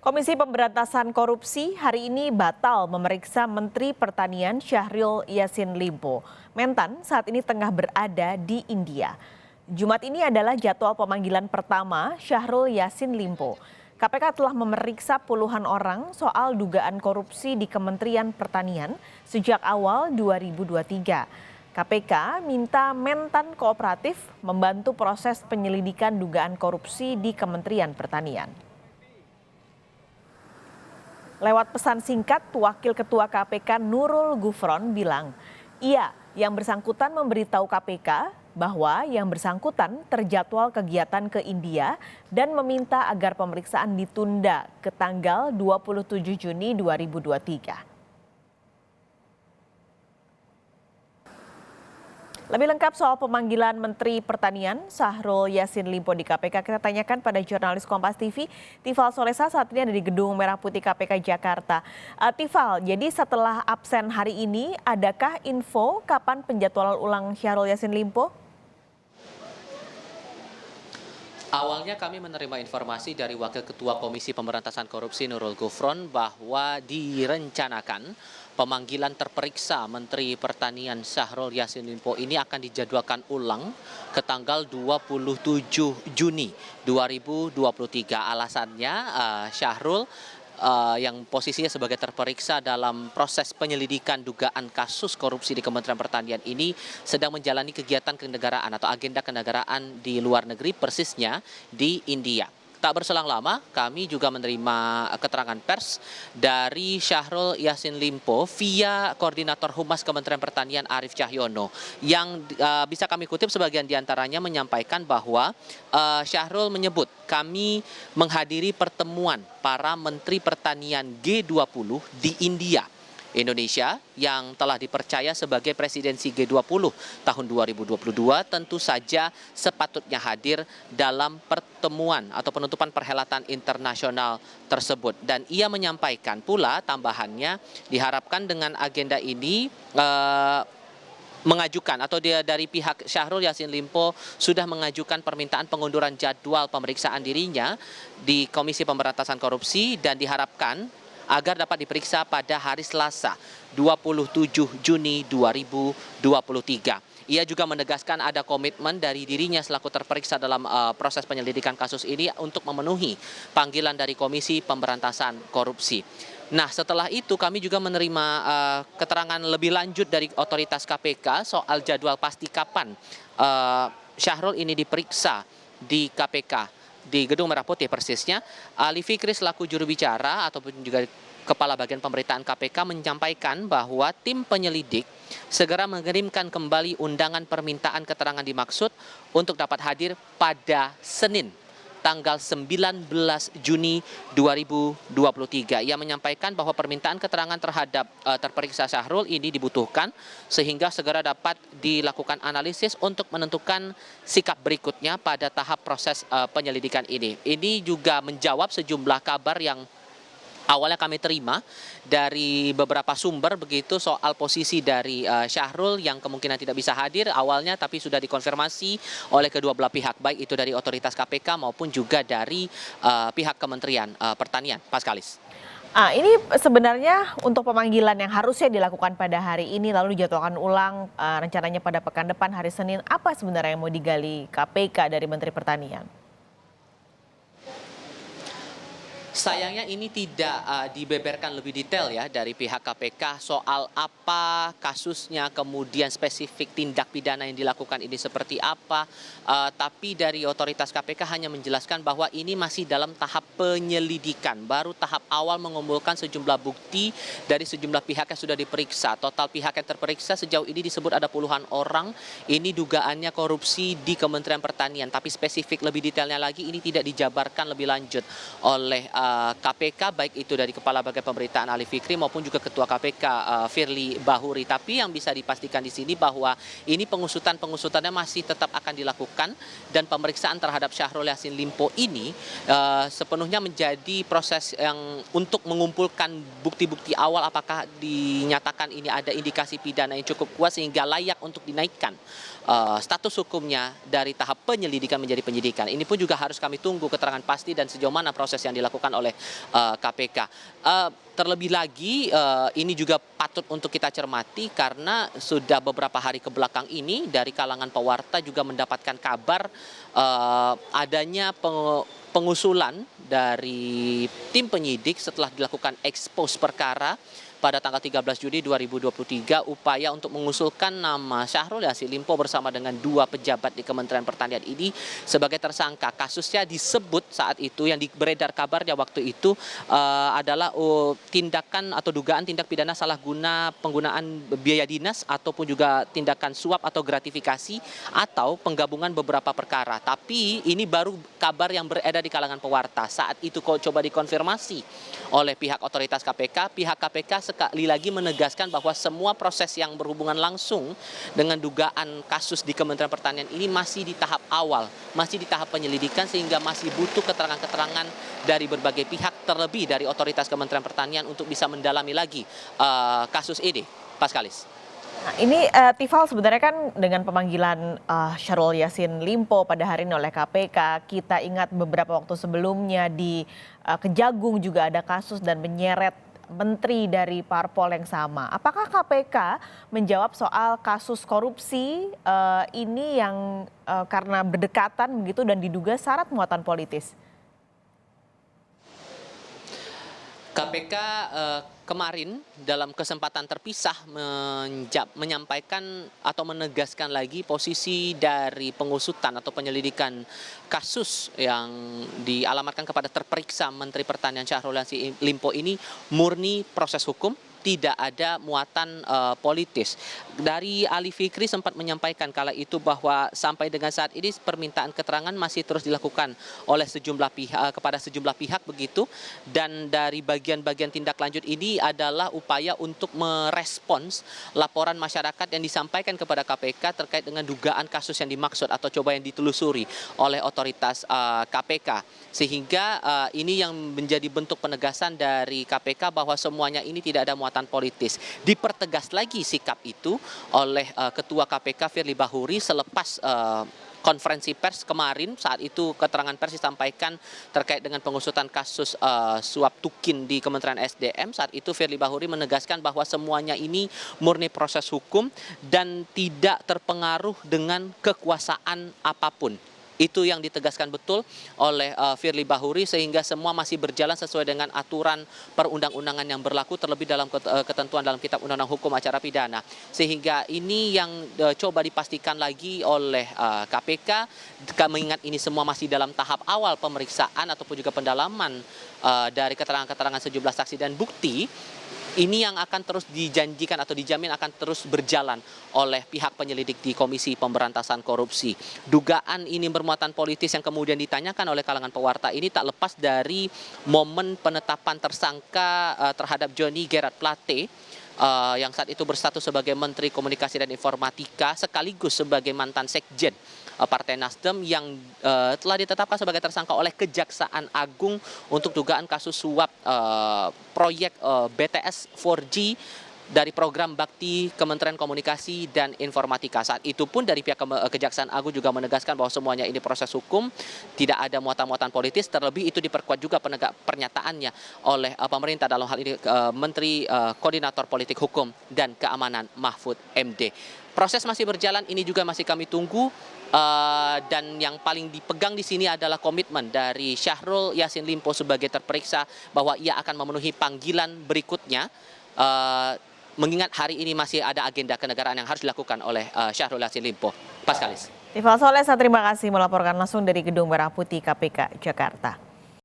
Komisi Pemberantasan Korupsi hari ini batal memeriksa Menteri Pertanian Syahrul Yassin Limpo. Mentan saat ini tengah berada di India. Jumat ini adalah jadwal pemanggilan pertama Syahrul Yassin Limpo. KPK telah memeriksa puluhan orang soal dugaan korupsi di Kementerian Pertanian sejak awal 2023. KPK minta Mentan Kooperatif membantu proses penyelidikan dugaan korupsi di Kementerian Pertanian. Lewat pesan singkat, Wakil Ketua KPK Nurul Gufron bilang, yang bersangkutan memberitahu KPK bahwa yang bersangkutan terjadwal kegiatan ke India dan meminta agar pemeriksaan ditunda ke tanggal 27 Juni 2023. Lebih lengkap soal pemanggilan Menteri Pertanian Syahrul Yassin Limpo di KPK, kita tanyakan pada jurnalis Kompas TV, Tifal Solesa, saat ini ada di Gedung Merah Putih KPK Jakarta. Tifal, jadi setelah absen hari ini, adakah info kapan penjadwalan ulang Syahrul Yassin Limpo? Awalnya kami menerima informasi dari Wakil Ketua Komisi Pemberantasan Korupsi Nurul Gufron bahwa direncanakan pemanggilan terperiksa Menteri Pertanian Syahrul Yassin Limpo ini akan dijadwalkan ulang ke tanggal 27 Juni 2023. Alasannya Syahrul yang posisinya sebagai terperiksa dalam proses penyelidikan dugaan kasus korupsi di Kementerian Pertanian ini sedang menjalani kegiatan kenegaraan atau agenda kenegaraan di luar negeri, persisnya di India. Tak berselang lama, kami juga menerima keterangan pers dari Syahrul Yassin Limpo via Koordinator Humas Kementerian Pertanian Arief Cahyono, yang bisa kami kutip sebagian diantaranya menyampaikan bahwa Syahrul menyebut kami menghadiri pertemuan para Menteri Pertanian G20 di Indonesia yang telah dipercaya sebagai presidensi G20 tahun 2022 tentu saja sepatutnya hadir dalam pertemuan atau penutupan perhelatan internasional tersebut. Dan ia menyampaikan pula tambahannya diharapkan dengan agenda ini mengajukan atau dari pihak Syahrul Yassin Limpo sudah mengajukan permintaan pengunduran jadwal pemeriksaan dirinya di Komisi Pemberantasan Korupsi dan diharapkan agar dapat diperiksa pada hari Selasa 27 Juni 2023. Ia juga menegaskan ada komitmen dari dirinya selaku terperiksa dalam proses penyelidikan kasus ini untuk memenuhi panggilan dari Komisi Pemberantasan Korupsi. Nah, setelah itu kami juga menerima keterangan lebih lanjut dari otoritas KPK soal jadwal pasti kapan Syahrul ini diperiksa di KPK. Di Gedung Merah Putih persisnya, Ali Fikri selaku juru bicara ataupun juga Kepala Bagian Pemberitaan KPK menyampaikan bahwa tim penyelidik segera mengirimkan kembali undangan permintaan keterangan dimaksud untuk dapat hadir pada Senin tanggal 19 Juni 2023. Ia menyampaikan bahwa permintaan keterangan terhadap terperiksa Syahrul ini dibutuhkan sehingga segera dapat dilakukan analisis untuk menentukan sikap berikutnya pada tahap proses penyelidikan ini. Ini juga menjawab sejumlah kabar yang awalnya kami terima dari beberapa sumber begitu soal posisi dari Syahrul yang kemungkinan tidak bisa hadir awalnya, tapi sudah dikonfirmasi oleh kedua belah pihak, baik itu dari otoritas KPK maupun juga dari pihak Kementerian Pertanian. Paskalis. Ini sebenarnya untuk pemanggilan yang harusnya dilakukan pada hari ini lalu dijadwalkan ulang rencananya pada pekan depan hari Senin, apa sebenarnya yang mau digali KPK dari Menteri Pertanian? Sayangnya ini tidak dibeberkan lebih detail ya dari pihak KPK soal apa kasusnya, kemudian spesifik tindak pidana yang dilakukan ini seperti apa. Tapi dari otoritas KPK hanya menjelaskan bahwa ini masih dalam tahap penyelidikan. Baru tahap awal mengumpulkan sejumlah bukti dari sejumlah pihak yang sudah diperiksa. Total pihak yang terperiksa sejauh ini disebut ada puluhan orang. Ini dugaannya korupsi di Kementerian Pertanian. Tapi spesifik lebih detailnya lagi ini tidak dijabarkan lebih lanjut oleh KPK, baik itu dari Kepala Bagian Pemberitaan Ali Fikri maupun juga Ketua KPK Firly Bahuri. Tapi yang bisa dipastikan di sini bahwa ini pengusutannya masih tetap akan dilakukan dan pemeriksaan terhadap Syahrul Yassin Limpo ini sepenuhnya menjadi proses yang untuk mengumpulkan bukti-bukti awal apakah dinyatakan ini ada indikasi pidana yang cukup kuat sehingga layak untuk dinaikkan status hukumnya dari tahap penyelidikan menjadi penyidikan. Ini pun juga harus kami tunggu keterangan pasti dan sejauh mana proses yang dilakukan oleh KPK. Terlebih lagi ini juga patut untuk kita cermati karena sudah beberapa hari ke belakang ini dari kalangan pewarta juga mendapatkan kabar adanya pengusulan dari tim penyidik setelah dilakukan ekspos perkara pada tanggal 13 Juni 2023 upaya untuk mengusulkan nama Syahrul Yassin Limpo bersama dengan 2 pejabat di Kementerian Pertanian ini sebagai tersangka. Kasusnya disebut saat itu yang beredar kabarnya waktu itu adalah tindakan atau dugaan tindak pidana salah guna penggunaan biaya dinas ataupun juga tindakan suap atau gratifikasi atau penggabungan beberapa perkara. Tapi ini baru kabar yang beredar di kalangan pewarta. Saat itu kok coba dikonfirmasi oleh pihak otoritas KPK, pihak KPK sekali lagi menegaskan bahwa semua proses yang berhubungan langsung dengan dugaan kasus di Kementerian Pertanian ini masih di tahap awal, masih di tahap penyelidikan sehingga masih butuh keterangan-keterangan dari berbagai pihak terlebih dari otoritas Kementerian Pertanian untuk bisa mendalami lagi kasus ini. Paskalis. Nah, ini Tifal sebenarnya kan dengan pemanggilan Syahrul Yassin Limpo pada hari ini oleh KPK, kita ingat beberapa waktu sebelumnya di Kejagung juga ada kasus dan menyeret menteri dari parpol yang sama. Apakah KPK menjawab soal kasus korupsi ini yang karena berdekatan begitu dan diduga syarat muatan politis? KPK kemarin dalam kesempatan terpisah menyampaikan atau menegaskan lagi posisi dari pengusutan atau penyelidikan kasus yang dialamatkan kepada terperiksa Menteri Pertanian Syahrul Yassin Limpo ini murni proses hukum, tidak ada muatan politis. Dari Ali Fikri sempat menyampaikan kala itu bahwa sampai dengan saat ini permintaan keterangan masih terus dilakukan oleh sejumlah pihak kepada sejumlah pihak begitu, dan dari bagian-bagian tindak lanjut ini adalah upaya untuk merespons laporan masyarakat yang disampaikan kepada KPK terkait dengan dugaan kasus yang dimaksud atau coba yang ditelusuri oleh otoritas KPK. Sehingga ini yang menjadi bentuk penegasan dari KPK bahwa semuanya ini tidak ada muatan politis. Dipertegas lagi sikap itu oleh Ketua KPK Firly Bahuri selepas konferensi pers kemarin. Saat itu keterangan pers disampaikan terkait dengan pengusutan kasus suap tukin di Kementerian SDM. Saat itu Firly Bahuri menegaskan bahwa semuanya ini murni proses hukum dan tidak terpengaruh dengan kekuasaan apapun. Itu yang ditegaskan betul oleh Firly Bahuri sehingga semua masih berjalan sesuai dengan aturan perundang-undangan yang berlaku terlebih dalam ketentuan dalam Kitab Undang-Undang Hukum Acara Pidana. Sehingga ini yang coba dipastikan lagi oleh KPK mengingat ini semua masih dalam tahap awal pemeriksaan ataupun juga pendalaman dari keterangan-keterangan sejumlah saksi dan bukti. Ini yang akan terus dijanjikan atau dijamin akan terus berjalan oleh pihak penyelidik di Komisi Pemberantasan Korupsi. Dugaan ini bermuatan politis yang kemudian ditanyakan oleh kalangan pewarta ini tak lepas dari momen penetapan tersangka terhadap Johnny Gerard Plate yang saat itu berstatus sebagai Menteri Komunikasi dan Informatika sekaligus sebagai mantan Sekjen Partai Nasdem yang telah ditetapkan sebagai tersangka oleh Kejaksaan Agung untuk dugaan kasus suap proyek BTS 4G dari program Bakti Kementerian Komunikasi dan Informatika. Saat itu pun dari pihak Kejaksaan Agung juga menegaskan bahwa semuanya ini proses hukum, tidak ada muatan-muatan politis, terlebih itu diperkuat juga pernyataannya oleh pemerintah dalam hal ini Menteri Koordinator Politik Hukum dan Keamanan Mahfud MD. Proses masih berjalan, ini juga masih kami tunggu. Dan yang paling dipegang di sini adalah komitmen dari Syahrul Yassin Limpo sebagai terperiksa bahwa ia akan memenuhi panggilan berikutnya. Mengingat hari ini masih ada agenda kenegaraan yang harus dilakukan oleh Syahrul Yassin Limpo. Paskalis. Tifal Solesa, terima kasih melaporkan langsung dari Gedung Merah Putih KPK Jakarta.